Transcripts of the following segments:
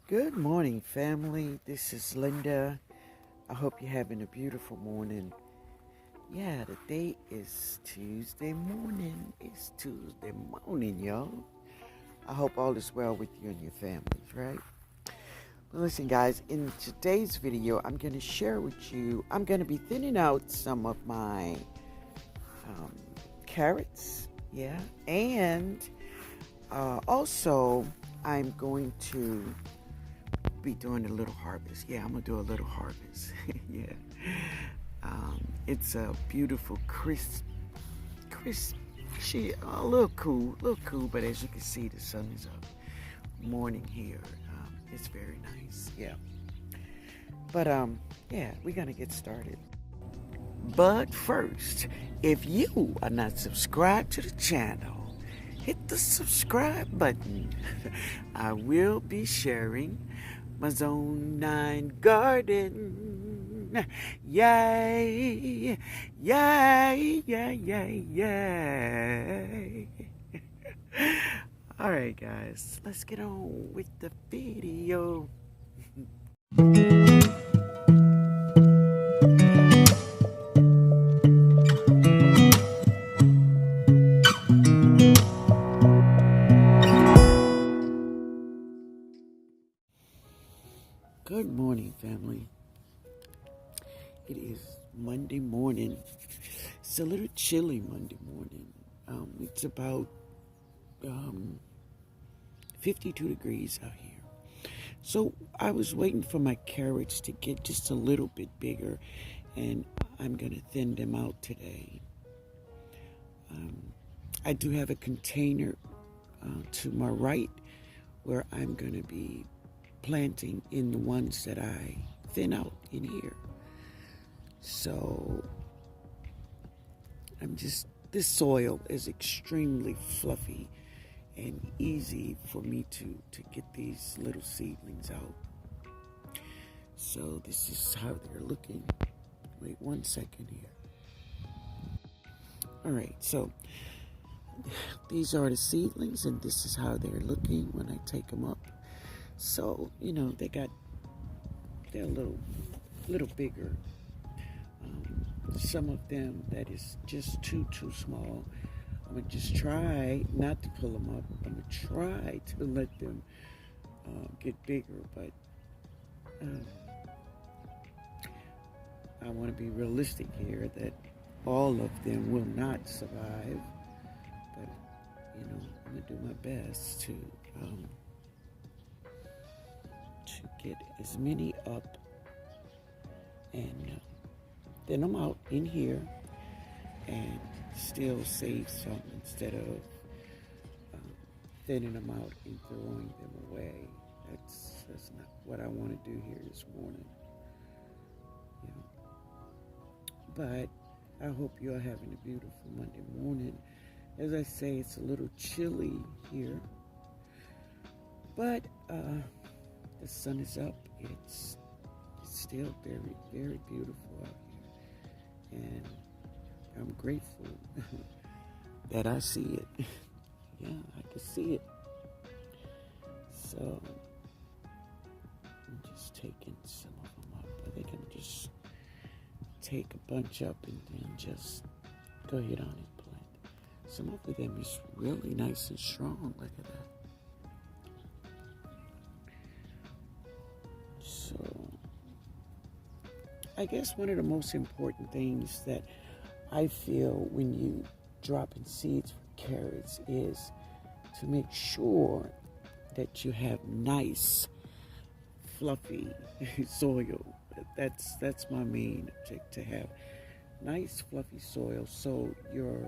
Good morning, family. This is Linda. I hope you're having a beautiful morning. Yeah, the date is Tuesday morning. It's Tuesday morning, y'all. I hope all is well with you and your families, right? Well, listen, guys, in today's video, I'm going to share with you, I'm going to be thinning out some of my carrots, yeah, and also I'm going to be doing a little harvest. Yeah, I'm gonna do a little harvest. Yeah, it's a beautiful, crisp, a little cool. But as you can see, the sun is up. Morning here. It's very nice. Yeah. But yeah, we're gonna get started. But first, if you are not subscribed to the channel, hit the subscribe button. I will be sharing my Zone 9 garden. Yay! Yay! Yay! Yay! Yay! All right, guys, let's get on with the video. Good morning, family. It is Monday morning. It's a little chilly Monday morning. It's about 52 degrees out here. So I was waiting for my carrots to get just a little bit bigger, and I'm going to thin them out today. I do have a container to my right where I'm going to be planting in the ones that I thin out in here. So this soil is extremely fluffy and easy for me to get these little seedlings out. So this is how they're looking. Wait 1 second here. All right, so these are the seedlings, and this is how they're looking when I take them up. So, they're a little bigger. Some of them that is just too small. I'm gonna just try not to pull them up. I'm gonna try to let them get bigger, but I want to be realistic here that all of them will not survive. But I'm gonna do my best to get as many up and thin them out in here and still save some instead of thinning them out and throwing them away. That's not what I want to do here this morning. But I hope you're having a beautiful Monday morning. As I say, it's a little chilly here, but the sun is up. It's still very, very beautiful out here, and I'm grateful that I see it. Yeah, I can see it. So I'm just taking some of them up. I think I'm just take a bunch up and then just go ahead on and plant. Some of them is really nice and strong. Look at that. So I guess one of the most important things that I feel when you drop in seeds for carrots is to make sure that you have nice, fluffy soil. That's my main objective, to have nice, fluffy soil so your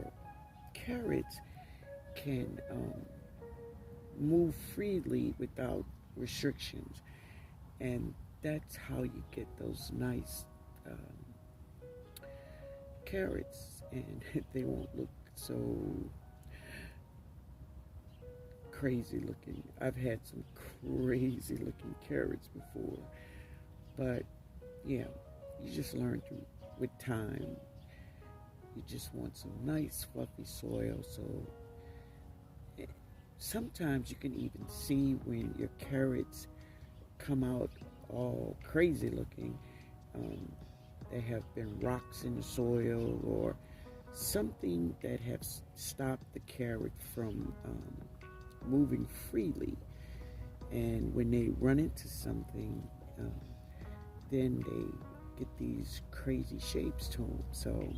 carrots can move freely without restrictions. And that's how you get those nice carrots, and they won't look so crazy looking. I've had some crazy looking carrots before, but yeah, you just learn with time. You just want some nice fluffy soil. So sometimes you can even see when your carrots come out all crazy looking. There have been rocks in the soil or something that has stopped the carrot from moving freely. And when they run into something, then they get these crazy shapes to them. So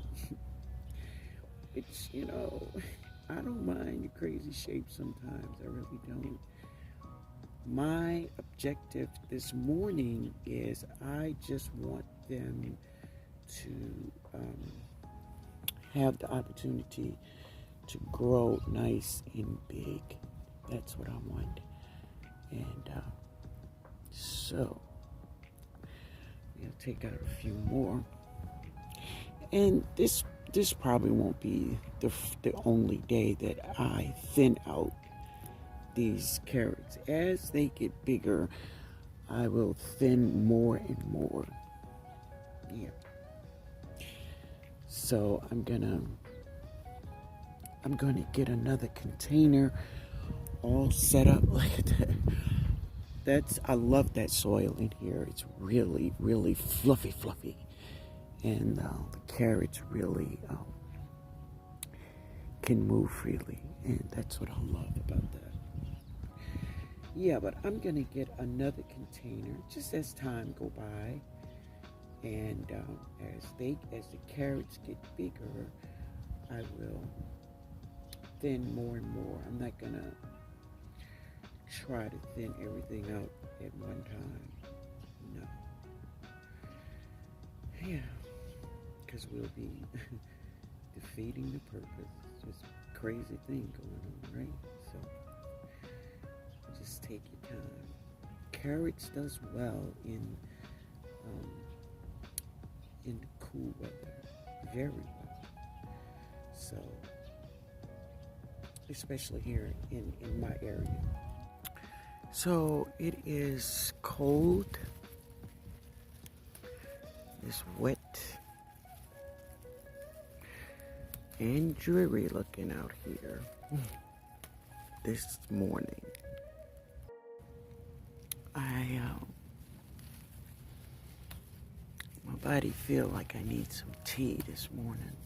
it's, I don't mind the crazy shapes sometimes. I really don't. My objective this morning is I just want them to have the opportunity to grow nice and big. That's what I want. And so we'll take out a few more. And this probably won't be the only day that I thin out these carrots. As they get bigger, I will thin more and more. Yeah. So I'm gonna get another container all set up like that. I love that soil in here. It's really, really fluffy. And the carrots really can move freely. And that's what I love about that. Yeah, but I'm going to get another container just as time go by. And as the carrots get bigger, I will thin more and more. I'm not going to try to thin everything out at one time. No. Yeah, because we'll be defeating the purpose. It's just a crazy thing going on, right? So just take your time. Carrots does well in cool weather, very well. So, especially here in my area. So it is cold. It's wet and dreary looking out here this morning. My body feel like I need some tea this morning.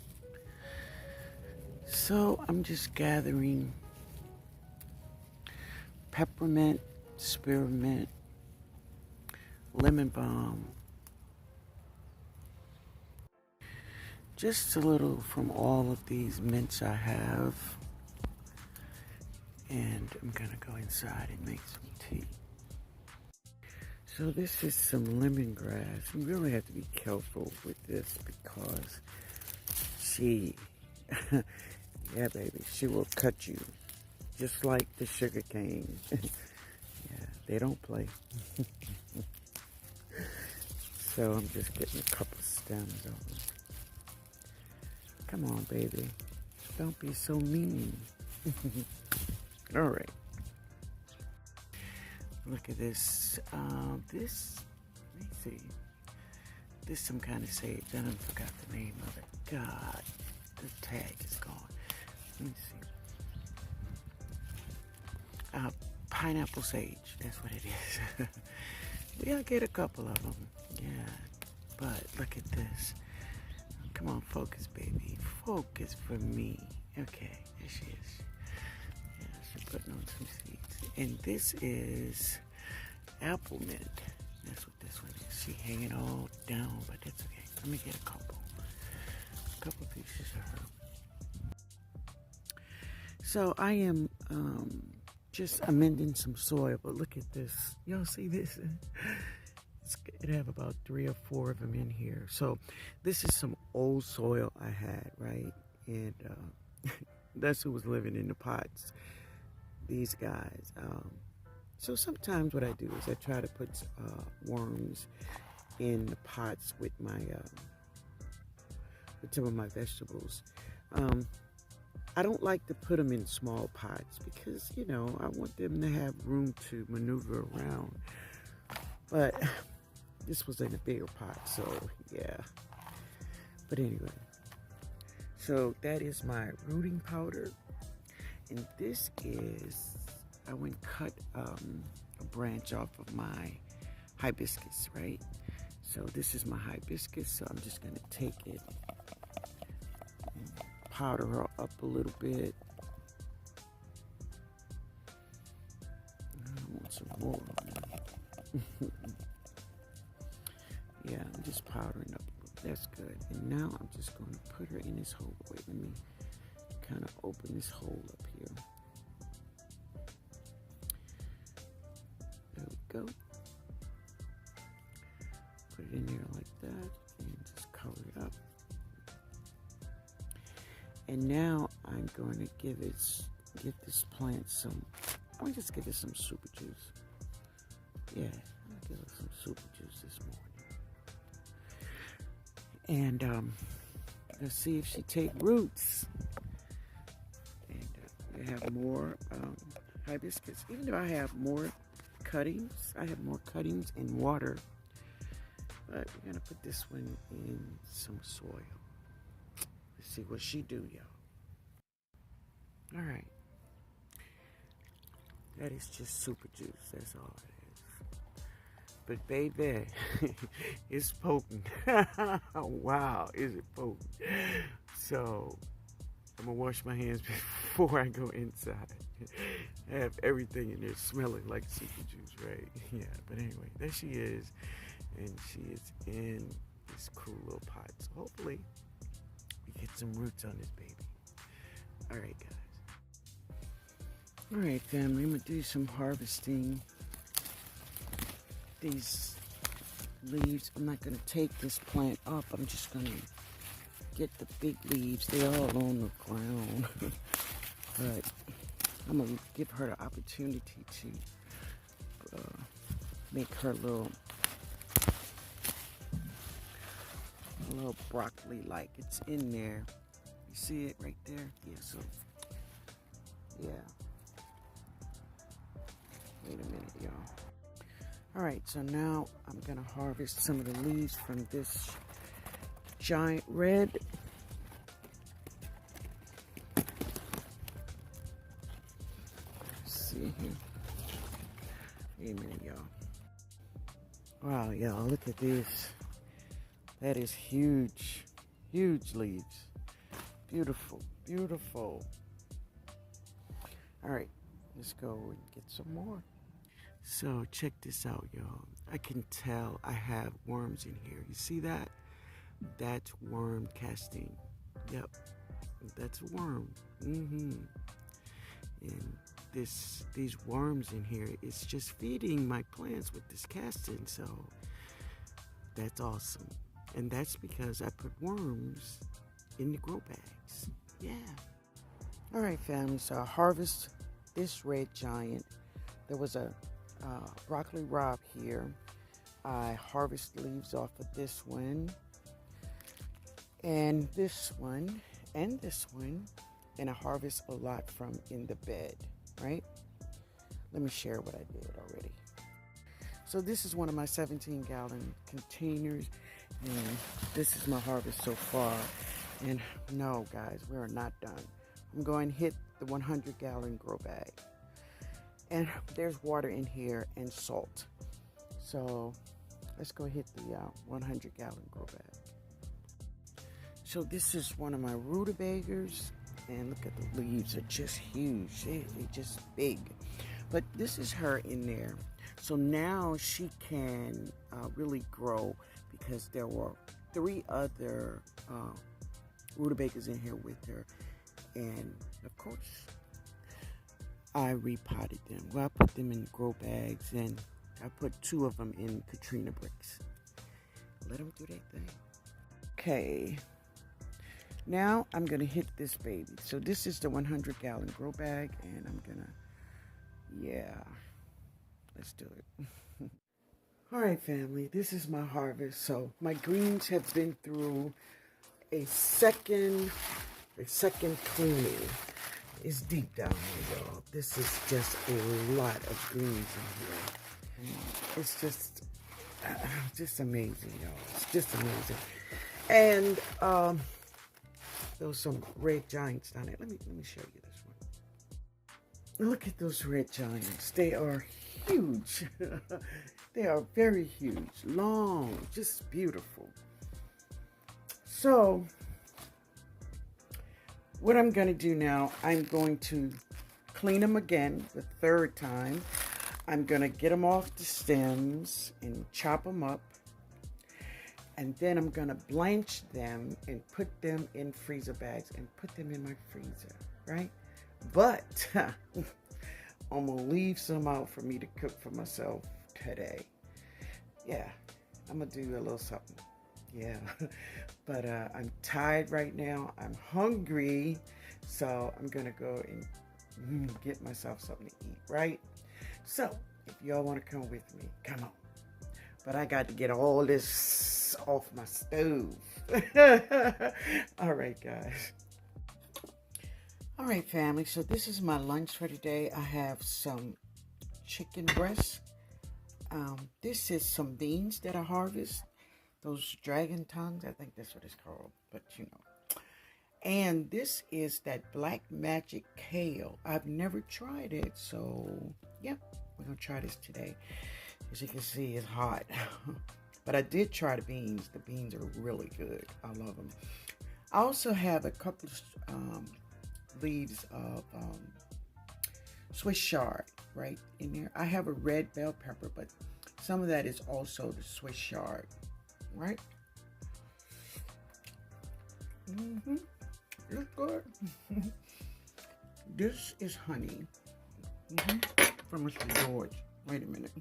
So I'm just gathering peppermint, spearmint, lemon balm, just a little from all of these mints I have. And I'm gonna go inside and make some tea. So this is some lemongrass. You really have to be careful with this because she, yeah baby, she will cut you. Just like the sugar cane. Yeah, they don't play. So I'm just getting a couple stems of them. Come on, baby. Don't be so mean. All right. Look at this. Let me see. This some kind of sage. I done forgot the name of it. God, the tag is gone. Let me see. Pineapple sage. That's what it is. We'll get a couple of them. Yeah. But look at this. Come on, focus, baby. Focus for me. Okay, there she is. Yeah, she's putting on some seeds. And this is apple mint. That's what this one is. She hanging all down, but that's okay. Let me get a couple pieces of her. So I am just amending some soil, but look at this. Y'all see this? It have about 3 or 4 of them in here. So this is some old soil I had, right? And that's who was living in the pots. These guys. So sometimes what I do is I try to put worms in the pots with some of my vegetables. I don't like to put them in small pots because, I want them to have room to maneuver around. But this was in a bigger pot, so yeah. But anyway, so that is my rooting powder. And this is, I went cut a branch off of my hibiscus, right? So this is my hibiscus, so I'm just gonna take it, powder her up a little bit. I want some more. Yeah, I'm just powdering up a little. That's good. And now I'm just going to put her in this hole. Wait, let me kind of open this hole up here. There we go. Put it in there like that and just cover it up. And now I'm going to give this plant some, I'm just give it some super juice. Yeah, I'm going to give it some super juice this morning. And let's see if she take roots. And I have more hibiscus. Even though I have more cuttings, in water. But we're gonna put this one in some soil. Let's see what she do, y'all. All right. That is just super juice. That's all it is. But baby, it's potent. Wow, is it potent? So I'm gonna wash my hands before I go inside. I have everything in there smelling like super juice, right? Yeah, but anyway, there she is. And she is in this cool little pot. So hopefully we get some roots on this baby. All right, guys. All right, family, I'm gonna do some harvesting. These leaves, I'm not gonna take this plant up. I'm just gonna get the big leaves. They're all on the ground. But I'm gonna give her the opportunity to make her little broccoli like. It's in there. You see it right there? Yeah, so yeah. Wait a minute, y'all. Alright, so now I'm gonna harvest some of the leaves from this giant red. Let's see here. Wait a minute, y'all. Wow, y'all, look at this. That is huge, huge leaves. Beautiful, beautiful. All right, let's go and get some more. So check this out, y'all. I can tell I have worms in here. You see that? That's worm casting. Yep, that's a worm. And these worms in here, it's just feeding my plants with this casting. So that's awesome. And that's because I put worms in the grow bags. Yeah. All right, family. So I harvest this red giant. There was a broccoli rabe here. I harvest leaves off of this one. And this one. And this one. And I harvest a lot from in the bed. Right? Let me share what I did already. So this is one of my 17-gallon containers. And this is my harvest so far. And no, guys, we are not done. I'm going to hit the 100-gallon grow bag. And there's water in here and salt. So let's go hit the 100-gallon grow bag. So this is one of my rutabagas. And look at the leaves. They're just huge. They're just big. But this is her in there. So now she can really grow because there were 3 other rutabagas in here with her. And of course, I repotted them. Well, I put them in grow bags and I put 2 of them in Katrina bricks. Let them do their thing. Okay. Now I'm going to hit this baby. So this is the 100-gallon grow bag and I'm going to, yeah, let's do it. All right, family, this is my harvest. So my greens have been through a second cleaning. It's deep down here, y'all. This is just a lot of greens in here. It's just amazing, y'all. It's just amazing. And there was some red giants down there. Let me show you this one. Look at those red giants. They are huge. They are very huge, long, just beautiful. So what I'm going to do now, I'm going to clean them again the third time. I'm going to get them off the stems and chop them up. And then I'm going to blanch them and put them in freezer bags and put them in my freezer, right? But I'm going to leave some out for me to cook for myself today. Yeah, I'm going to do a little something. Yeah, but I'm tired right now. I'm hungry, so I'm going to go and get myself something to eat, right? So if y'all want to come with me, come on. But I got to get all this off my stove. All right, guys. All right, family. So this is my lunch for today. I have some chicken breast. This is some beans that I harvest. Those dragon tongues. I think that's what it's called. But you know. And this is that black magic kale. I've never tried it. So, yeah. We're going to try this today. As you can see, it's hot. But I did try the beans. The beans are really good. I love them. I also have a couple of leaves of Swiss chard right in there. I have a red bell pepper, but some of that is also the Swiss chard, right? It's good. This is honey from Mr. George. Wait a minute.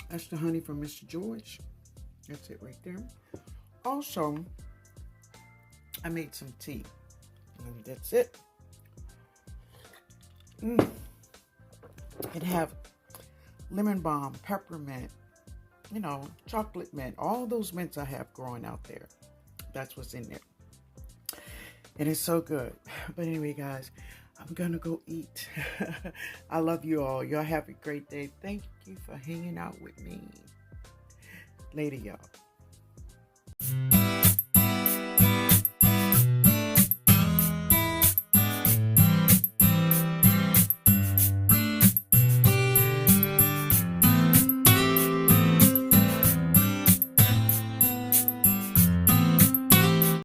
That's the honey from Mr. George. That's it right there. Also, I made some tea. And that's it. It have lemon balm, peppermint, you know, chocolate mint. All those mints I have growing out there. That's what's in there. And it's so good. But anyway, guys, I'm gonna go eat. I love you all. Y'all have a great day. Thank you for hanging out with me. Later, y'all.